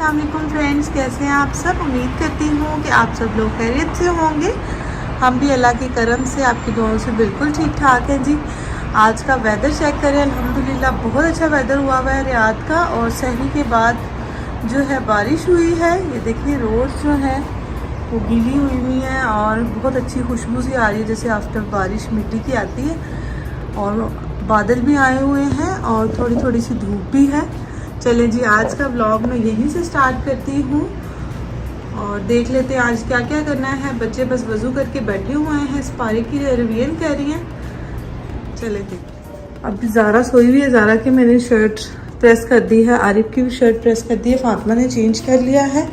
अस्सलाम वालेकुम फ्रेंड्स, कैसे हैं आप सब। उम्मीद करती हूँ कि आप सब लोग खैरियत से होंगे। हम भी अल्लाह के करम से आपकी दुआओं से बिल्कुल ठीक ठाक हैं जी। आज का वेदर चेक करें, अल्हम्दुलिल्लाह बहुत अच्छा वेदर हुआ हुआ है रियाद का। और सहरी के बाद जो है बारिश हुई है। ये देखिए रोड जो है वो गीली हुई हैं और बहुत अच्छी खुशबू सी आ रही है, जैसे आफ्टर बारिश मिट्टी की आती है। और बादल भी आए हुए हैं और थोड़ी थोड़ी सी धूप भी है। चले जी, आज का व्लॉग मैं यहीं से स्टार्ट करती हूँ और देख लेते हैं आज क्या क्या करना है। बच्चे बस वज़ू करके बैठे हुए हैं, स्पारे की रिवीजन कर रही हैं। चले देखिए, अब ज़ारा सोई हुई है। ज़ारा की मैंने शर्ट प्रेस कर दी है, आरिफ की भी शर्ट प्रेस कर दी है, फातिमा ने चेंज कर लिया है।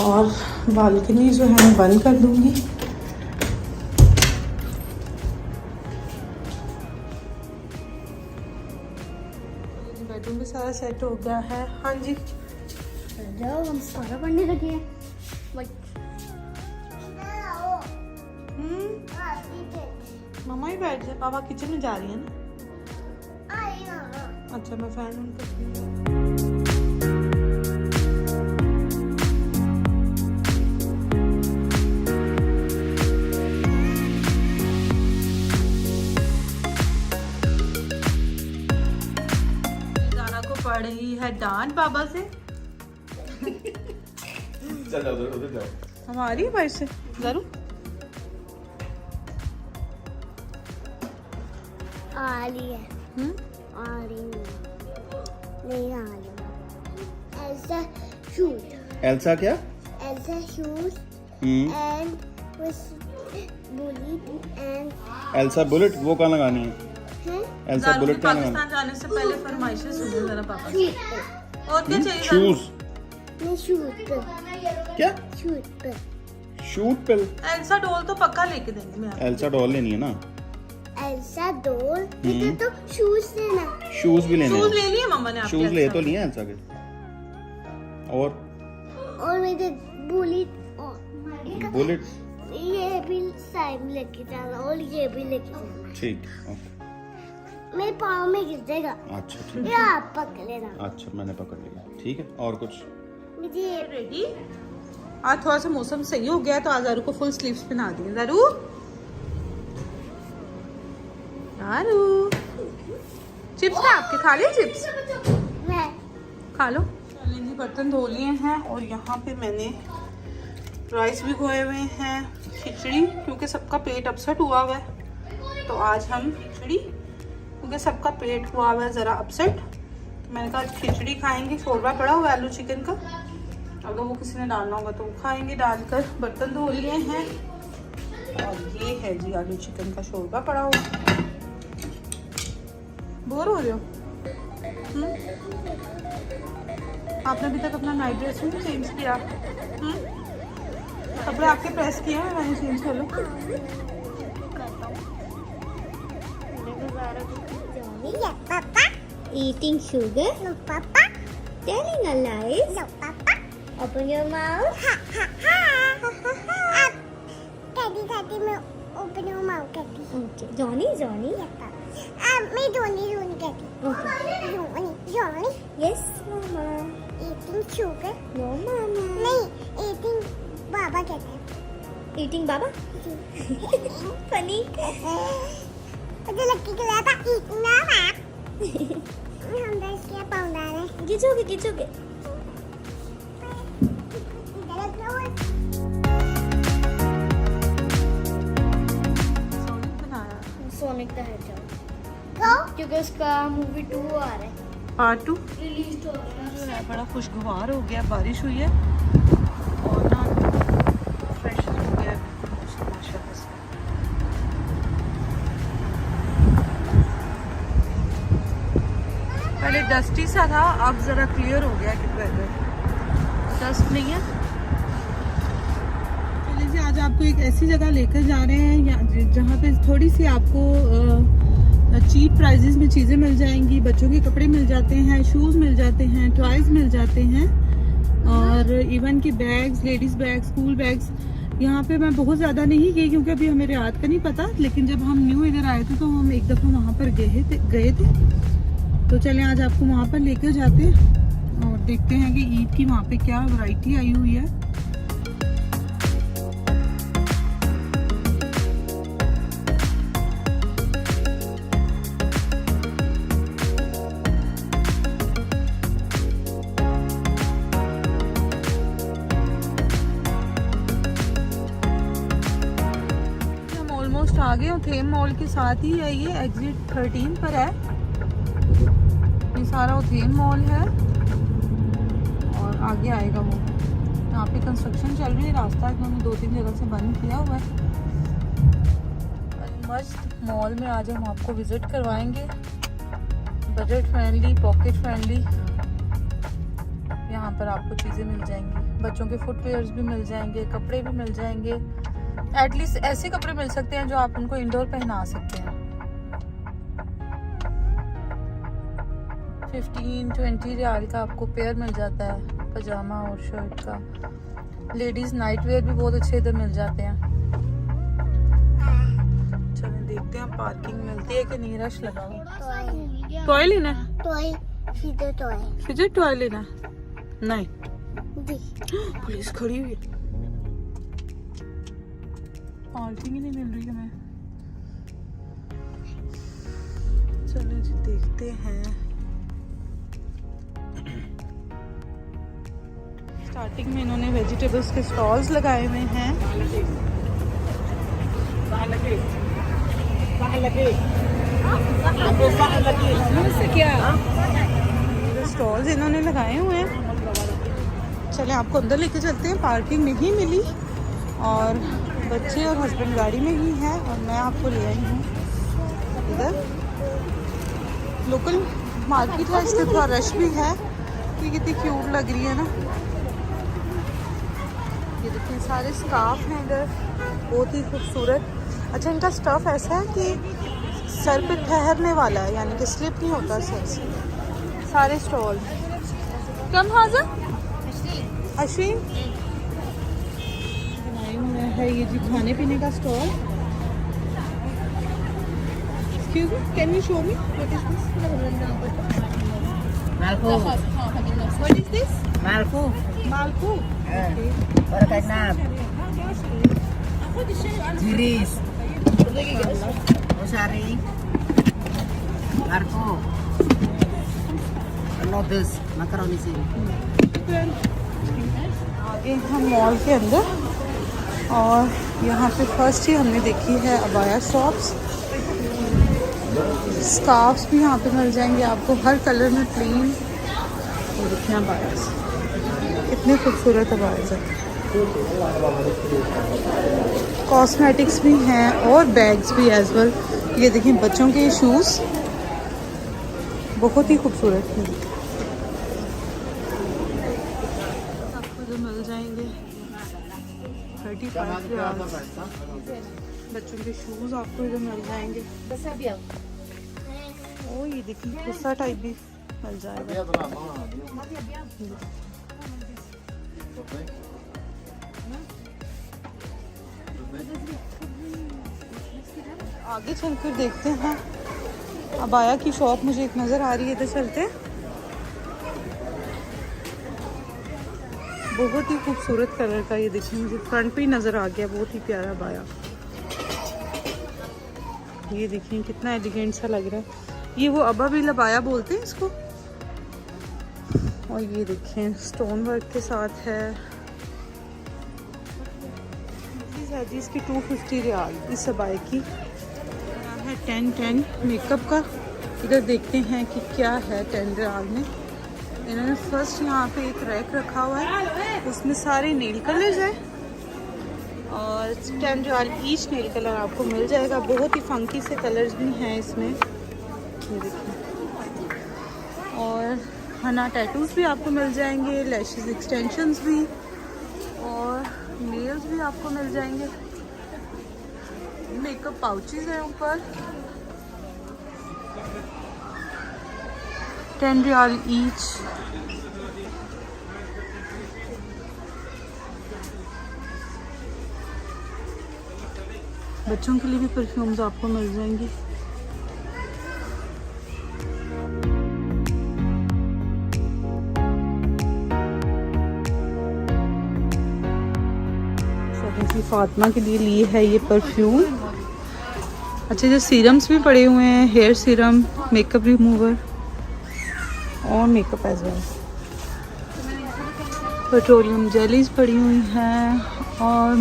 और बालकनी जो है मैं बंद कर दूँगी। बेडरूम भी सारा सेट हो गया है। हाँ जी, जाओ हम सारा पढ़ने लगे हैं। मम्मा ही बैठ जाए, पापा किचन में जा रही है ना। अच्छा, मैं फैन ऑन करती हूँ। पड़ रही है डांट बाबा से। चल जाओ उधर जाओ। हमारी बाइक से जरूर आ रही है। आ रही नहीं आ रही। ऐसा शूट। एल्सा क्या? ऐसा shoot and bullet and Elsa bullet वो कहाँ लगानी है? एल्सा बुलेट कहाँ लगानी? पाकिस्तान जाने से पहले फरमाइशें सुनो जरा पापा से। और क्या चाहिए? शूज। नहीं शूट क्या? शूट पे शूट पिल। एल्सा डॉल तो पक्का लेके देंगे। मैं एल्सा डॉल लेनी है ना? ऐसा डोल तो शूज लेना। शूज भी लेने शूज हैं। ले लिए मम्मा ने आपके? शूज ले तो लिए एल्सा के। और मेरे बुलेट बुलेट ये भी साइड में लेके जाना और ये भी लेके जाना। ठीक, ओके। मेरे पाँव में गिर जाएगा। अच्छा ठीक ये आप पकड़ लेना। अच्छा, मैंने पकड़ लिया। ठीक है, और कुछ? मुझे रेडी। आज थोड़ा सा मौसम सही हो गया तो आज ज़ारू को फुल स्लीव्स पहना दिए। ज़ारू ज़ारू चिप्स का आपके खा लिए चिप्स? मैं खा लो। जी, बर्तन धो लिए हैं और यहाँ पे मैंने राइस भी धोए हुए हैं, खिचड़ी, क्योंकि सबका पेट अपसेट हुआ हुआ है। तो आज हम खिचड़ी, क्योंकि सबका पेट हुआ हुआ है ज़रा अपसेट, तो मैंने कहा खिचड़ी खाएंगे। शोरबा पड़ा हुआ है आलू चिकन का, अगर वो किसी ने डालना होगा तो वो खाएंगे। डालकर बर्तन धो लिए हैं और ये है जी आलू चिकन का शोरबा पड़ा हुआ। बोर हो रहे हो? आपने अभी तक अपना नाइट ड्रेस नहीं चेंज किया? कपड़े आपके प्रेस किए हैं, मैंने चेंज कर लो। पापा eating sugar. No papa. Telling a lie. No papa. Open your mouth. Ha ha ha. Daddy daddy मैं open your mouth daddy. Okay. Johnny Johnny. Yes papa. मैं Johnny Johnny daddy. Okay. Johnny. Yes mama. Eating sugar. No mama. नहीं eating बाबा कहते हैं। Eating बाबा? Funny. मुझे लक्की खिलाया था eating बाबा। हम दस क्या पाउंड आ रहे हैं। खींचोगे खींचोगे। सोनिक द हेडजॉग क्योंकि उसका मूवी 2 आ रहा है। पार्ट 2 रिलीज हो रहा है। बड़ा खुशगवार हो गया, बारिश हुई है और ना फ्रेश हो गया माशाल्लाह से। पहले डस्टी सा था, अब ज़रा क्लियर हो गया कि वेदर डस्ट नहीं है। चलिए जी, आज आपको एक ऐसी जगह लेकर जा रहे हैं जहाँ पे थोड़ी सी आपको चीप प्राइजेस में चीज़ें मिल जाएंगी। बच्चों के कपड़े मिल जाते हैं, शूज़ मिल जाते हैं, टॉयज़ मिल जाते हैं और इवन की bags, ladies bags, school bags. यहाँ पे मैं बहुत ज़्यादा नहीं गई क्योंकि अभी हमें रात का नहीं पता, लेकिन जब हम न्यू इधर आए थे तो हम एक दफ़ा वहाँ पर गए थे। तो चलें आज आपको वहाँ पर लेकर जाते हैं और देखते हैं कि ईद की वहाँ पे क्या वैरायटी आई हुई है। आगे उथेम मॉल के साथ ही है, ये एग्जिट 13 पर है। ये सारा उथेम मॉल है और आगे आएगा वो। यहाँ पे कंस्ट्रक्शन चल रही है, रास्ता इन्होंने 2-3 जगह से बंद किया हुआ है। मस्त मॉल में आज हम आपको विजिट करवाएंगे। बजट फ्रेंडली, पॉकेट फ्रेंडली, यहाँ पर आपको चीज़ें मिल जाएंगी। बच्चों के फुटवेयर्स भी मिल जाएंगे, कपड़े भी मिल जाएंगे। एटलीस्ट ऐसे कपड़े मिल सकते हैं जो आप उनको इंडोर पहना सकते हैं। 15-20 रियाल का आपको पेयर मिल जाता है पजामा और शर्ट का। लेडीज नाइट वेयर भी बहुत अच्छे इधर मिल जाते हैं। चलें देखते हैं पार्किंग मिलती है कि नहीं, रश लगा हुआ। टॉय लेना है? फिजिट टॉय लेना है? नहीं, पुलिस खड़ी हुई है, पार्किंग ही नहीं मिल रही हमें। चलो जी देखते हैं। स्टार्टिंग में इन्होंने वेजिटेबल्स के स्टॉल्स लगाए हुए हैं। स्टॉल्स इन्होंने लगाए हुए हैं। चले आपको अंदर लेके चलते हैं। पार्किंग नहीं मिली और बच्चे और हस्बैंड गाड़ी में ही हैं और मैं आपको ले आई हूँ इधर। लोकल मार्केट है, इसलिए थोड़ा रश भी है। ये कितनी क्यूट लग रही है ना। ये देखिए सारे स्कार्फ हैं इधर, बहुत ही खूबसूरत। अच्छा, इनका स्टफ ऐसा है कि सर पे ठहरने वाला है, यानी कि स्लिप नहीं होता सर से। सारे स्टॉल कम हाजा अश्विन है। ये जी खाने पीने का stall. Excuse me, can you show me what is this? Malfu. What is this? Malfu. Malpu. Okay. Barakanab. Jiris. Osari. Marco. Noodles. Macaroni sin. आगे हम मॉल के अंदर और यहाँ पे फर्स्ट ही हमने देखी है अबाया शॉप्स। स्कार्फ्स भी यहाँ पे मिल जाएंगे आपको हर कलर में, प्लेन। ये देखिए अबायास, कितने खूबसूरत अबायास हैं। कॉस्मेटिक्स भी हैं और बैग्स भी एज वेल। ये देखिए बच्चों के शूज़ बहुत ही खूबसूरत हैं। आपको जो मिल जाएंगे 35 रियाल। बच्चों के शूज़ आपको इधर मिल जाएंगे। ओ ये देखिए गुस्सा टाइप भी मिल जाएगा। आगे चलकर देखते हैं। अबाया की शॉप मुझे एक नज़र आ रही है, इधर चलते हैं। बहुत ही खूबसूरत कलर का, ये देखिए मुझे फ्रंट पे ही नज़र आ गया, बहुत ही प्यारा अबाया। ये देखिए कितना एलिगेंट सा लग रहा है। ये वो अबा भी लबाया बोलते हैं इसको। और ये देखें स्टोन वर्क के साथ है। जी इसकी 250 रियाल इस अबाए की। है 10 मेकअप का। इधर देखते हैं कि क्या है 10 रियाल में। इन्होंने फर्स्ट यहाँ पे एक रैक रखा हुआ है, उसमें सारे नेल कलर्स हैं और 10 रियाल ईच नेल कलर आपको मिल जाएगा। बहुत ही फंकी से कलर्स भी हैं इसमें, ये देखिए। और हना टैटूज भी आपको मिल जाएंगे, लैशेस एक्सटेंशंस भी और नेल्स भी आपको मिल जाएंगे। मेकअप पाउचेस हैं ऊपर। 10 रियाल ईच। बच्चों के लिए भी परफ्यूम्स आपको मिल जाएंगी। ये फातिमा के लिए ली है ये परफ्यूम। अच्छा, जो सीरम्स भी पड़े हुए हैं, हेयर सीरम, मेकअप रिमूवर और makeup as well. Petroleum jellies पड़ी हुई हैं और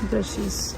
ब्रशेस।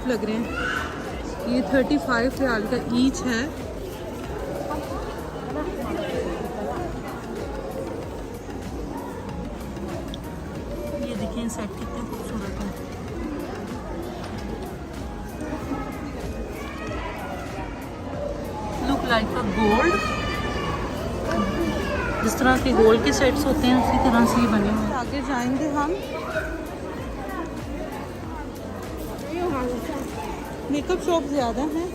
लग रहे हैं। ये 35 रियाल का ईच है। ये देखिए सेट कितने खूबसूरत है। Look like a gold. जिस तरह के गोल्ड के सेट्स होते हैं उसी तरह से ही बने हुए हैं। आगे जाएंगे हम। मेकअप शॉप ज़्यादा हैं।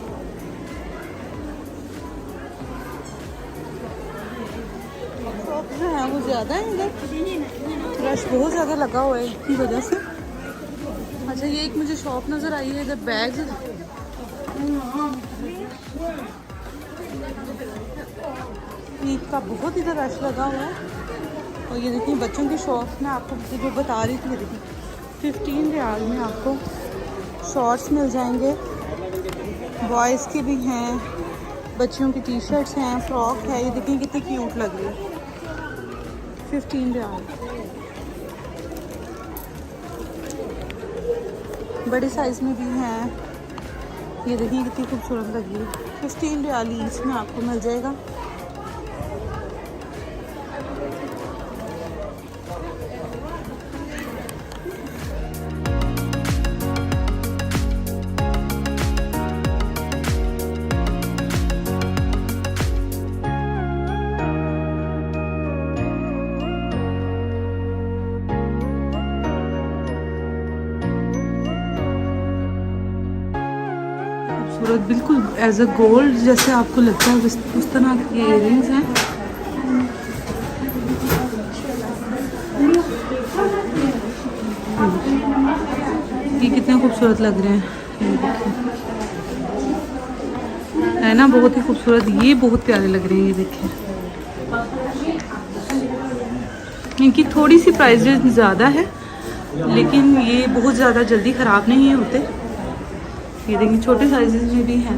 शॉप जो है वो ज़्यादा है इधर। रश बहुत ज़्यादा लगा हुआ है इसकी वजह से। अच्छा, ये एक मुझे शॉप नज़र आई है इधर बैग। ईद का बहुत इधर रश लगा हुआ है। और ये देखिए बच्चों की शॉप में आपको जो बता रही थी, ये देखिए 15 रियाल में आपको शॉर्ट्स मिल जाएंगे। बॉयज़ के भी हैं, बच्चियों की टी शर्ट्स हैं, फ्रॉक है। ये देखिए कितनी क्यूट लग रही है। 15 रियाल। बड़े साइज़ में भी हैं। ये देखिए कितनी खूबसूरत लग रही है। 15 रियाल ईच में आपको मिल जाएगा। खूबसूरत, बिल्कुल एज अ गोल्ड जैसे आपको लगता है उस तरह के इयररिंग्स हैं। ये कितने खूबसूरत लग रहे हैं, है ना, बहुत ही खूबसूरत। ये बहुत प्यारे लग रहे हैं। ये देखिए इनकी थोड़ी सी प्राइस ज़्यादा है, लेकिन ये बहुत ज़्यादा जल्दी ख़राब नहीं होते। ये देखिए छोटे साइजेस में भी हैं।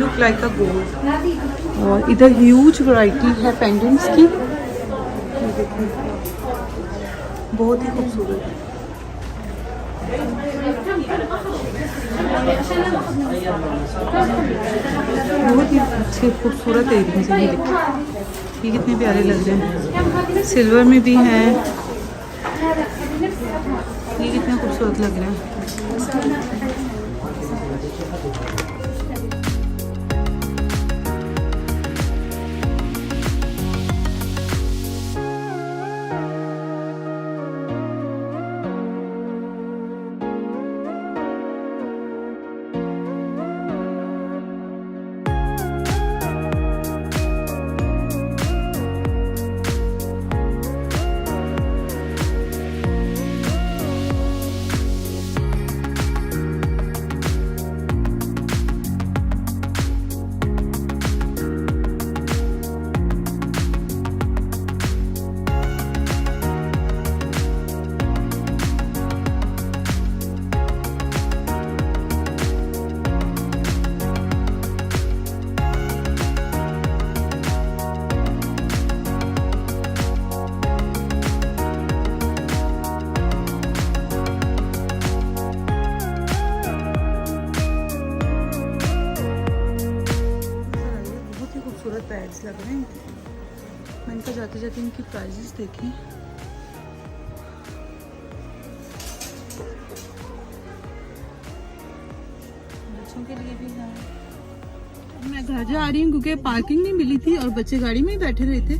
Look like a gold. और इधर ह्यूज वैरायटी है पेंडेंट्स की। ये देखिए बहुत ही खूबसूरत। बहुत ही अच्छे खूबसूरत इयररिंग्स हैं। ये देखिए ये कितने प्यारे लग रहे हैं। सिल्वर में भी हैं। ये कितने खूबसूरत लग रहे हैं। खूबसूरत बैग्स लग रहे हैं। इनका जाते जाते इनकी प्राइजेस देखें। बच्चों के लिए भी है। मैं घर जा रही हूँ क्योंकि पार्किंग नहीं मिली थी और बच्चे गाड़ी में ही बैठे रहे थे,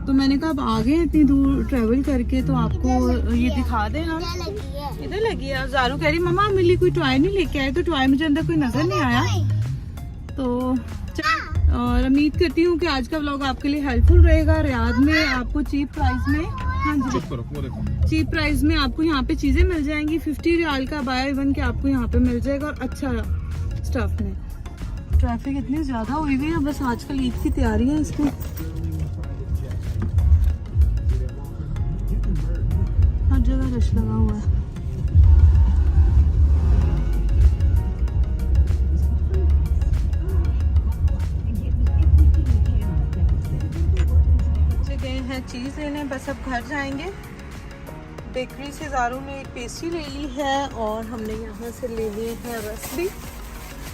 तो मैंने कहा अब आ गए इतनी दूर ट्रेवल करके तो आपको ये दिखा दें हम। इधर लगी है। जारू कह रही मम्मा मिली कोई टॉय नहीं लेके आए, तो टॉय मुझे अंदर कोई नजर नहीं आया। तो और उम्मीद करती हूँ कि आज का व्लॉग आपके लिए हेल्पफुल रहेगा। रियाद में आपको चीप प्राइस में, हाँ जी, चीप प्राइस में आपको यहाँ पे चीजें मिल जाएंगी। 50 रियाल का बाय वन के आपको यहाँ पे मिल जाएगा और अच्छा स्टफ में। ट्रैफिक इतनी ज्यादा हुई हुई है, बस आजकल ईद की तैयारी है इसकी। हर जगह रश लगा हुआ है। चीज लेने बस अब घर जाएंगे। बेकरी से ज़ारू ने एक पेस्ट्री ले ली है और हमने यहाँ से ले लिए हैं रस भी,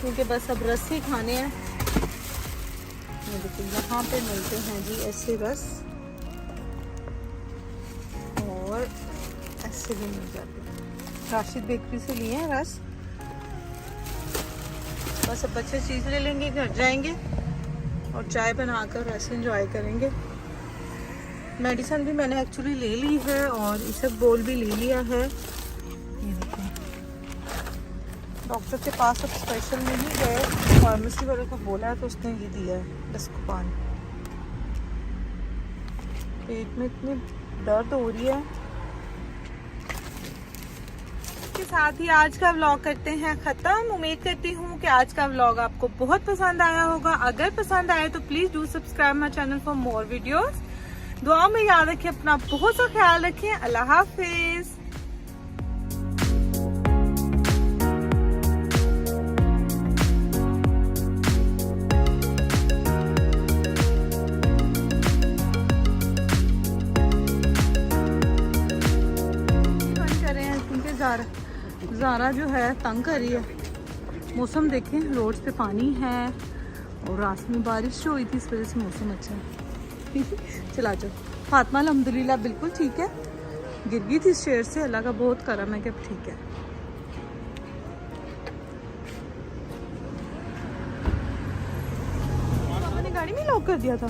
क्योंकि बस अब रस ही खाने हैं। ये देखिए यहाँ पे मिलते हैं जी ऐसे रस, और ऐसे भी मिल जाते हैं। राशिद बेकरी से लिए हैं रस। बस अब बच्चे चीज़ ले लेंगे, घर जाएंगे और चाय बनाकर रस एंजॉय करेंगे। मेडिसिन भी मैंने एक्चुअली ले ली है और इसे बोल भी ले लिया है। ये देखिए डॉक्टर के पास अब स्पेशल नहीं गए, फार्मेसी वाले को बोला है तो उसने ये दिया है डिस्कोपान। पेट में इतनी दर्द हो रही है। इसके साथ ही आज का व्लॉग करते हैं ख़त्म। उम्मीद करती हूँ कि आज का व्लॉग आपको बहुत पसंद आया होगा। अगर पसंद आए तो please do subscribe my channel for more videos. दुआ में याद रखें, अपना बहुत सा ख्याल रखें। अल्लाह हाफिज। कर रहे हैं क्योंकि ज़ारा जो है तंग कर रही है। मौसम देखें, रोड्स पे पानी है और रात में बारिश हुई थी, इस वजह से मौसम अच्छा है। चला जाओ। फातिमा अल्हम्दुलिल्लाह बिल्कुल ठीक है, गिर गई थी शेर से, अल्लाह का बहुत करम है कि अब ठीक है। पापा ने गाड़ी में लॉक कर दिया था।